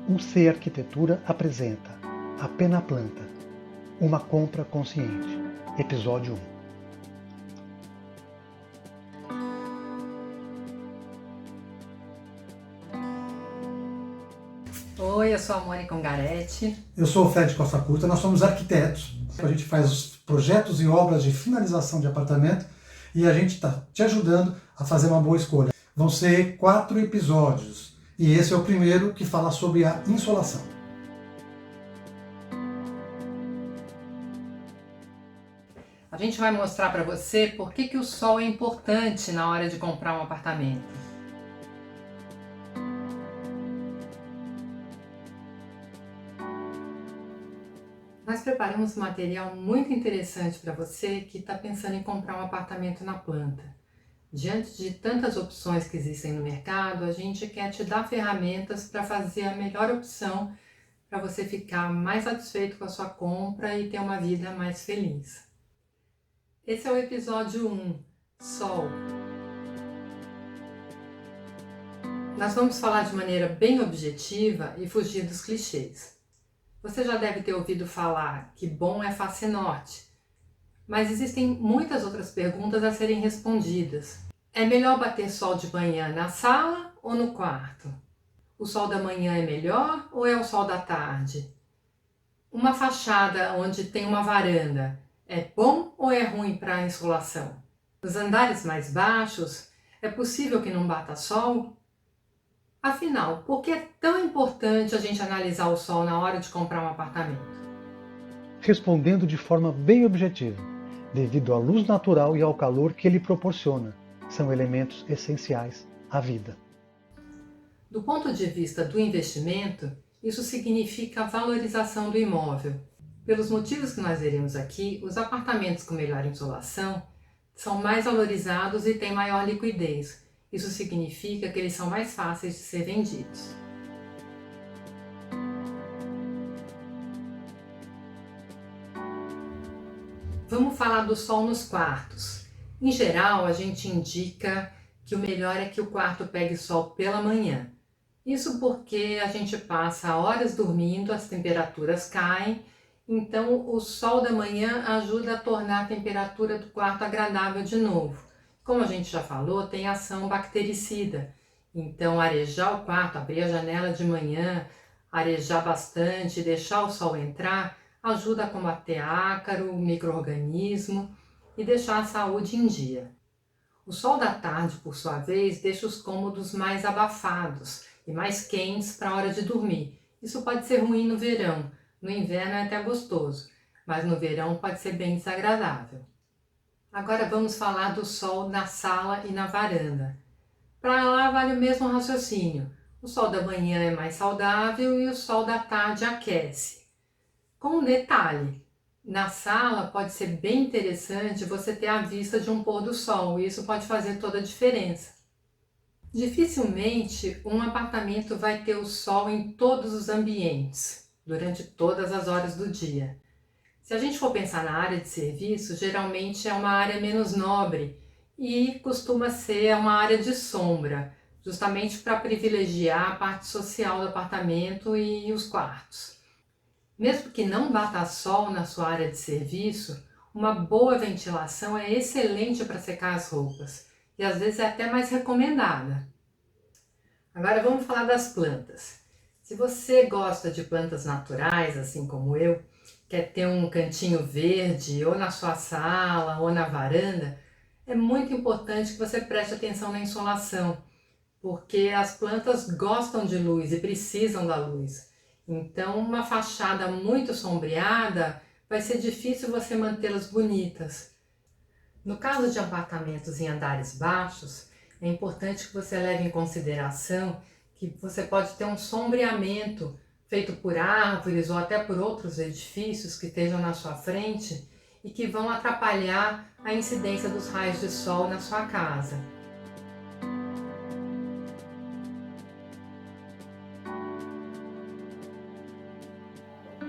Um C Arquitetura apresenta A Pé na Planta, uma compra consciente, episódio 1. Oi, eu sou a Mônica Ungaretti. Eu sou o Fred Costa Curta, nós somos arquitetos. A gente faz os projetos e obras de finalização de apartamento e a gente está te ajudando a fazer uma boa escolha. Vão ser 4 episódios e esse é o primeiro que fala sobre a insolação. A gente vai mostrar para você por que o sol é importante na hora de comprar um apartamento. Nós preparamos um material muito interessante para você que está pensando em comprar um apartamento na planta. Diante de tantas opções que existem no mercado, a gente quer te dar ferramentas para fazer a melhor opção para você ficar mais satisfeito com a sua compra e ter uma vida mais feliz. Esse é o episódio 1, Sol. Nós vamos falar de maneira bem objetiva e fugir dos clichês. Você já deve ter ouvido falar que bom é face norte, mas existem muitas outras perguntas a serem respondidas. É melhor bater sol de manhã na sala ou no quarto? O sol da manhã é melhor ou é o sol da tarde? Uma fachada onde tem uma varanda é bom ou é ruim para a insolação? Nos andares mais baixos, é possível que não bata sol? Afinal, por que é tão importante a gente analisar o sol na hora de comprar um apartamento? respondendo de forma bem objetiva, devido à luz natural e ao calor que ele proporciona. São elementos essenciais à vida. Do ponto de vista do investimento, isso significa a valorização do imóvel. Pelos motivos que nós veremos aqui, os apartamentos com melhor insolação são mais valorizados e têm maior liquidez. Isso significa que eles são mais fáceis de ser vendidos. Vamos falar do sol nos quartos. Em geral, a gente indica que o melhor é que o quarto pegue sol pela manhã. Isso porque a gente passa horas dormindo, as temperaturas caem, então o sol da manhã ajuda a tornar a temperatura do quarto agradável de novo. Como a gente já falou, tem ação bactericida. Então arejar o quarto, abrir a janela de manhã, arejar bastante, deixar o sol entrar, ajuda a combater ácaro, micro-organismo e deixar a saúde em dia. O sol da tarde, por sua vez, deixa os cômodos mais abafados e mais quentes para a hora de dormir. Isso pode ser ruim no verão, no inverno é até gostoso, mas no verão pode ser bem desagradável. Agora vamos falar do sol na sala e na varanda. Para lá vale o mesmo raciocínio. O sol da manhã é mais saudável e o sol da tarde aquece. Com um detalhe, na sala pode ser bem interessante você ter a vista de um pôr do sol e isso pode fazer toda a diferença. Dificilmente um apartamento vai ter o sol em todos os ambientes, durante todas as horas do dia. Se a gente for pensar na área de serviço, geralmente é uma área menos nobre e costuma ser uma área de sombra, justamente para privilegiar a parte social do apartamento e os quartos. Mesmo que não bata sol na sua área de serviço, uma boa ventilação é excelente para secar as roupas e às vezes é até mais recomendada. Agora vamos falar das plantas. Se você gosta de plantas naturais, assim como eu, quer ter um cantinho verde ou na sua sala ou na varanda, é muito importante que você preste atenção na insolação, porque as plantas gostam de luz e precisam da luz. Então, uma fachada muito sombreada vai ser difícil você mantê-las bonitas. No caso de apartamentos em andares baixos, é importante que você leve em consideração que você pode ter um sombreamento feito por árvores ou até por outros edifícios que estejam na sua frente e que vão atrapalhar a incidência dos raios de sol na sua casa.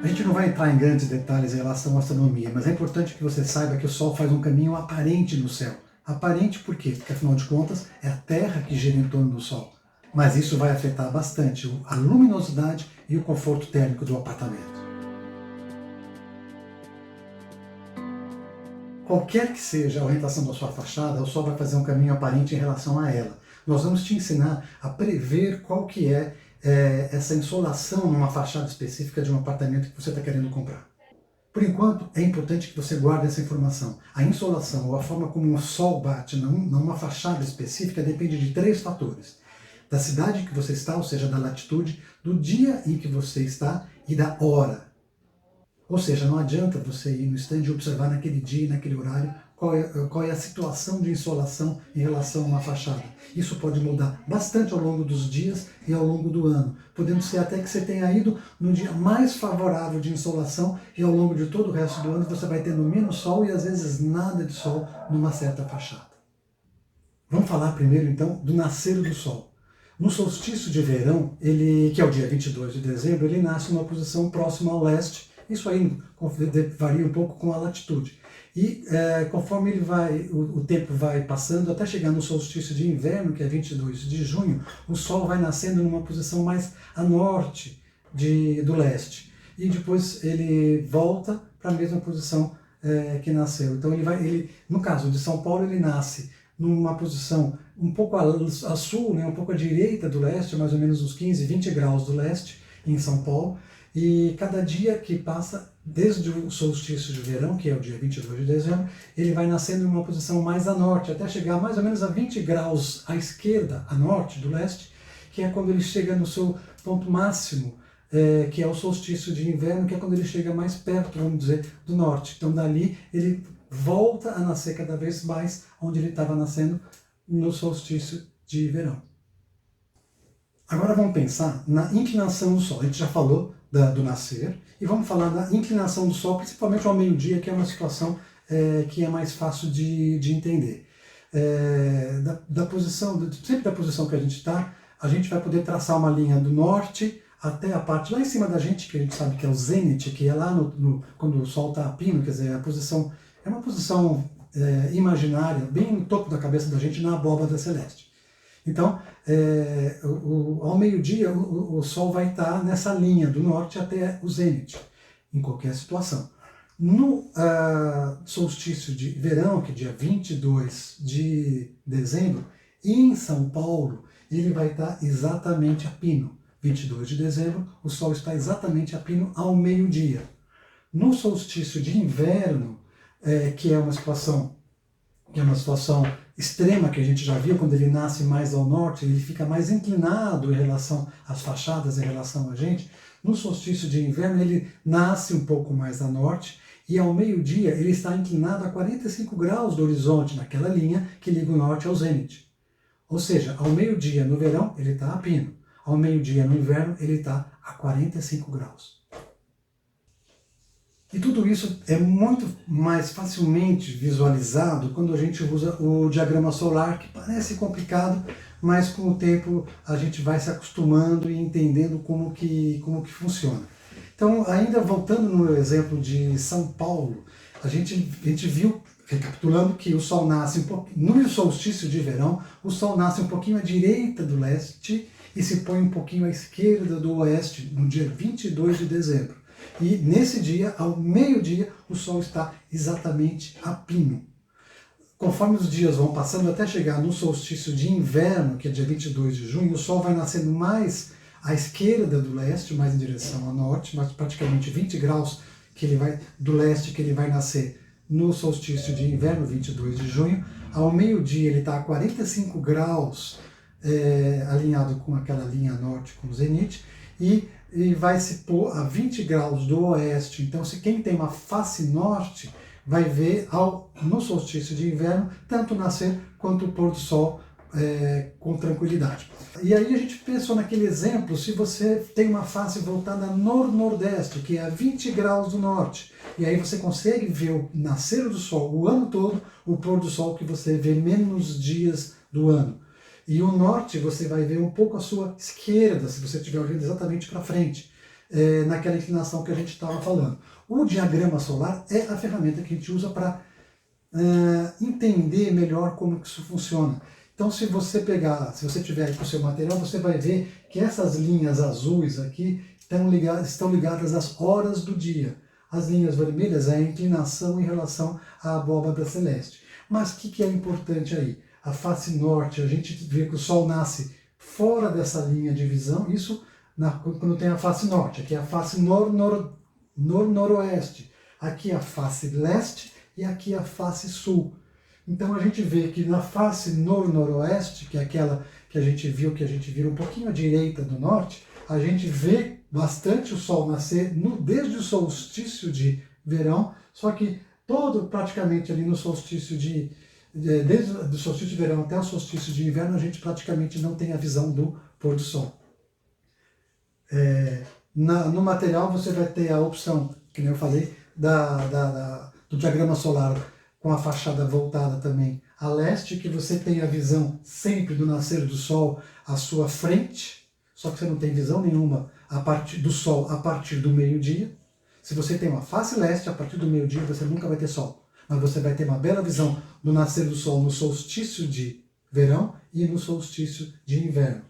A gente não vai entrar em grandes detalhes em relação à astronomia, mas é importante que você saiba que o Sol faz um caminho aparente no céu. Aparente por quê? Porque afinal de contas é a Terra que gira em torno do Sol. mas isso vai afetar bastante a luminosidade e o conforto térmico do apartamento. Qualquer que seja a orientação da sua fachada, o sol vai fazer um caminho aparente em relação a ela. Nós vamos te ensinar a prever qual que é essa insolação numa fachada específica de um apartamento que você está querendo comprar. Por enquanto, é importante que você guarde essa informação. A insolação, ou a forma como o sol bate numa fachada específica, depende de 3 fatores. Da cidade em que você está, ou seja, da latitude, do dia em que você está e da hora. Ou seja, não adianta você ir no stand e observar naquele dia e naquele horário qual é a situação de insolação em relação a uma fachada. Isso pode mudar bastante ao longo dos dias e ao longo do ano, podendo ser até que você tenha ido no dia mais favorável de insolação e ao longo de todo o resto do ano você vai tendo menos sol e às vezes nada de sol numa certa fachada. Vamos falar primeiro então do nascer do sol. No solstício de verão, que é o dia 22 de dezembro, ele nasce numa posição próxima ao leste. Isso aí varia um pouco com a latitude. E conforme o tempo vai passando, até chegar no solstício de inverno, que é 22 de junho, o Sol vai nascendo numa posição mais a norte do leste. E depois ele volta para a mesma posição que nasceu. Então no caso de São Paulo, ele nasce numa posição um pouco a sul, né, um pouco à direita do leste, mais ou menos uns 15, 20 graus do leste em São Paulo. E cada dia que passa, desde o solstício de verão, que é o dia 22 de dezembro, ele vai nascendo em uma posição mais a norte, até chegar mais ou menos a 20 graus à esquerda, a norte do leste, que é quando ele chega no seu ponto máximo, que é o solstício de inverno, que é quando ele chega mais perto, vamos dizer, do norte. Então dali ele volta a nascer cada vez mais onde ele estava nascendo no solstício de verão. Agora vamos pensar na inclinação do Sol. A gente já falou do nascer, e vamos falar da inclinação do Sol, principalmente ao meio-dia, que é uma situação que é mais fácil de entender. Sempre da posição que a gente está, a gente vai poder traçar uma linha do norte até a parte lá em cima da gente, que a gente sabe que é o zênite, que é lá quando o Sol está a pino, quer dizer, é uma posição imaginária, bem no topo da cabeça da gente, na abóbada celeste. Então, ao meio-dia, o Sol vai estar nessa linha do norte até o zênite, em qualquer situação. No solstício de verão, que é dia 22 de dezembro, em São Paulo, ele vai estar exatamente a pino. 22 de dezembro, o Sol está exatamente a pino ao meio-dia. No solstício de inverno, que é uma situação extrema que a gente já viu, quando ele nasce mais ao norte, ele fica mais inclinado em relação às fachadas, em relação a gente. No solstício de inverno, ele nasce um pouco mais a norte, e ao meio-dia ele está inclinado a 45 graus do horizonte, naquela linha que liga o norte ao zênite. Ou seja, ao meio-dia no verão, ele está a pino. Ao meio-dia no inverno, ele está a 45 graus. E tudo isso é muito mais facilmente visualizado quando a gente usa o diagrama solar, que parece complicado, mas com o tempo a gente vai se acostumando e entendendo como que funciona. Então, ainda voltando no exemplo de São Paulo, a gente viu, recapitulando, que o Sol nasce no solstício de verão, o Sol nasce um pouquinho à direita do leste e se põe um pouquinho à esquerda do oeste, no dia 22 de dezembro. E nesse dia, ao meio-dia, o Sol está exatamente a pino. Conforme os dias vão passando, até chegar no solstício de inverno, que é dia 22 de junho, o Sol vai nascendo mais à esquerda do leste, mais em direção ao norte, mas praticamente 20 graus do leste que ele vai nascer no solstício de inverno, 22 de junho. Ao meio-dia ele está a 45 graus, alinhado com aquela linha norte com o zênite, e vai se pôr a 20 graus do oeste. Então, se quem tem uma face norte vai ver no solstício de inverno tanto o nascer quanto o pôr do sol com tranquilidade. E aí a gente pensou naquele exemplo, se você tem uma face voltada nordeste, que é a 20 graus do norte, e aí você consegue ver o nascer do sol o ano todo, o pôr do sol que você vê menos dias do ano. E o norte você vai ver um pouco à sua esquerda, se você estiver olhando exatamente para frente, naquela inclinação que a gente estava falando. O diagrama solar é a ferramenta que a gente usa para entender melhor como que isso funciona. Então, se você tiver aí com o seu material, você vai ver que essas linhas azuis aqui estão ligadas às horas do dia. As linhas vermelhas é a inclinação em relação à abóbada celeste. Mas o que é importante aí? A face norte, a gente vê que o Sol nasce fora dessa linha de visão, isso quando tem a face norte. Aqui é a face noroeste, aqui é a face leste e aqui é a face sul. Então a gente vê que na face noroeste, que é aquela que a gente vira um pouquinho à direita do norte, a gente vê bastante o Sol nascer desde o solstício de verão, só que praticamente ali no solstício desde o solstício de verão até o solstício de inverno, a gente praticamente não tem a visão do pôr do sol. No material você vai ter a opção, que nem eu falei, do diagrama solar com a fachada voltada também a leste, que você tem a visão sempre do nascer do sol à sua frente, só que você não tem visão nenhuma a partir do sol a partir do meio-dia. Se você tem uma face leste, a partir do meio-dia você nunca vai ter sol, mas você vai ter uma bela visão do nascer do sol no solstício de verão e no solstício de inverno.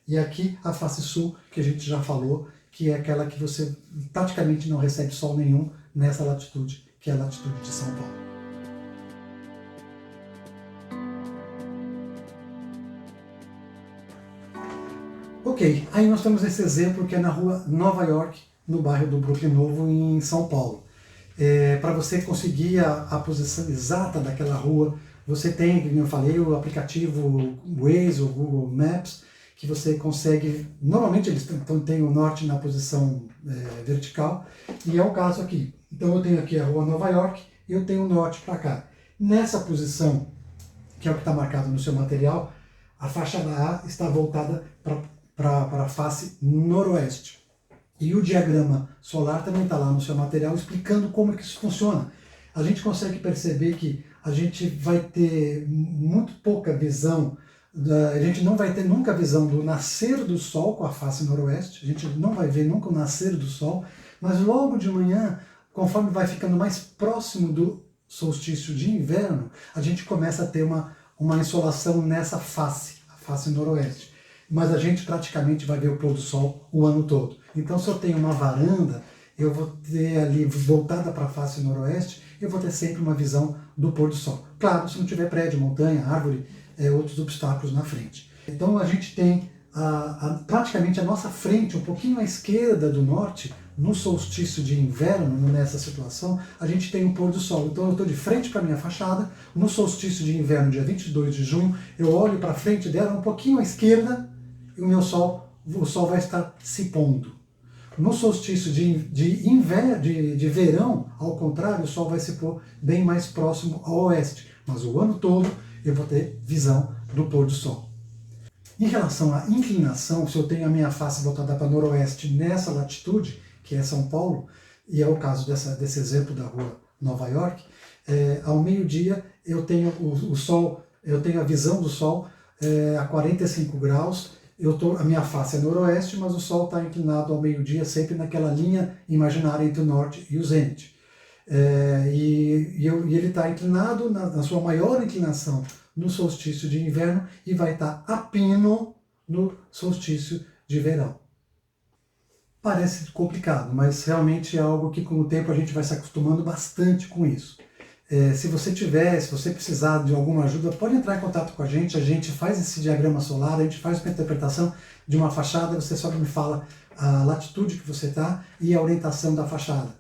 E aqui a face sul, que a gente já falou, que é aquela que você praticamente não recebe sol nenhum nessa latitude, que é a latitude de São Paulo. Ok, aí nós temos esse exemplo que é na rua Nova York, no bairro do Brooklyn Novo, em São Paulo. Para você conseguir a posição exata daquela rua, você tem, como eu falei, o aplicativo Waze ou Google Maps, que você consegue, normalmente eles têm o norte na posição vertical, e é o caso aqui. Então eu tenho aqui a rua Nova York e eu tenho o norte para cá. Nessa posição, que é o que está marcado no seu material, a fachada A está voltada para a face noroeste. E o diagrama solar também está lá no seu material explicando como é que isso funciona. A gente consegue perceber que a gente vai ter muito pouca visão, a gente não vai ter nunca a visão do nascer do sol com a face noroeste, a gente não vai ver nunca o nascer do sol, mas logo de manhã, conforme vai ficando mais próximo do solstício de inverno, a gente começa a ter uma insolação nessa face, a face noroeste. Mas a gente praticamente vai ver o pôr do sol o ano todo. Então, se eu tenho uma varanda, eu vou ter ali, voltada para a face noroeste, eu vou ter sempre uma visão do pôr do sol. Claro, se não tiver prédio, montanha, árvore, outros obstáculos na frente. Então, a gente tem praticamente a nossa frente, um pouquinho à esquerda do norte, no solstício de inverno, nessa situação, a gente tem o pôr do sol. Então eu estou de frente para a minha fachada, no solstício de inverno, dia 22 de junho, eu olho para frente dela, um pouquinho à esquerda, e o sol vai estar se pondo. No solstício de verão, ao contrário, o sol vai se pôr bem mais próximo ao oeste, mas o ano todo eu vou ter visão do pôr do sol. Em relação à inclinação, se eu tenho a minha face voltada para noroeste nessa latitude, que é São Paulo, e é o caso desse exemplo da rua Nova York, ao meio-dia eu tenho o sol, eu tenho a visão do sol a 45 graus, a minha face é noroeste, mas o sol está inclinado ao meio-dia, sempre naquela linha imaginária entre o norte e o zênite. E ele está inclinado na sua maior inclinação no solstício de inverno e vai estar a pino no solstício de verão. Parece complicado, mas realmente é algo que com o tempo a gente vai se acostumando bastante com isso. Se você precisar de alguma ajuda, pode entrar em contato com a gente faz esse diagrama solar, a gente faz uma interpretação de uma fachada, você só me fala a latitude que você está e a orientação da fachada.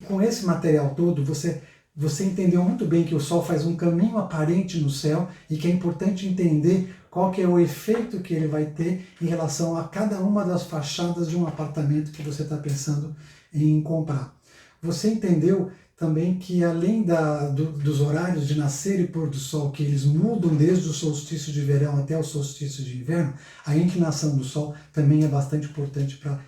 Com esse material todo, você entendeu muito bem que o Sol faz um caminho aparente no céu e que é importante entender qual que é o efeito que ele vai ter em relação a cada uma das fachadas de um apartamento que você está pensando em comprar. Você entendeu também que além dos horários de nascer e pôr do sol, que eles mudam desde o solstício de verão até o solstício de inverno, a inclinação do Sol também é bastante importante para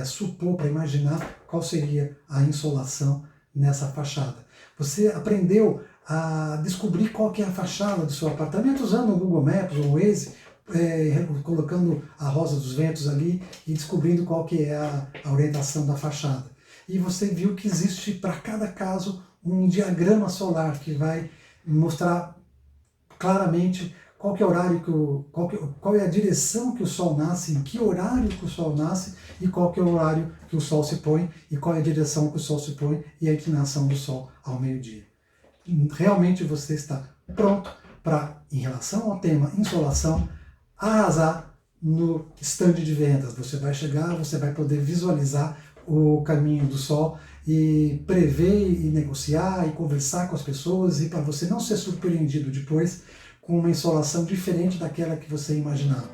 supor, para imaginar qual seria a insolação nessa fachada. Você aprendeu a descobrir qual que é a fachada do seu apartamento usando o Google Maps ou o Waze, colocando a rosa dos ventos ali e descobrindo qual que é a orientação da fachada. E você viu que existe para cada caso um diagrama solar que vai mostrar claramente qual que é o horário qual é a direção que o Sol nasce, em que horário que o Sol nasce e qual que é o horário que o Sol se põe e qual é a direção que o Sol se põe e a inclinação do Sol ao meio-dia. Realmente você está pronto para, em relação ao tema insolação, arrasar no stand de vendas. Você vai chegar, você vai poder visualizar o caminho do Sol e prever e negociar e conversar com as pessoas, e para você não ser surpreendido depois com uma insolação diferente daquela que você imaginava.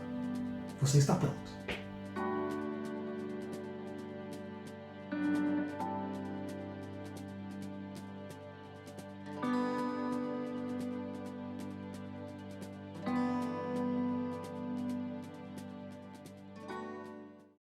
Você está pronto.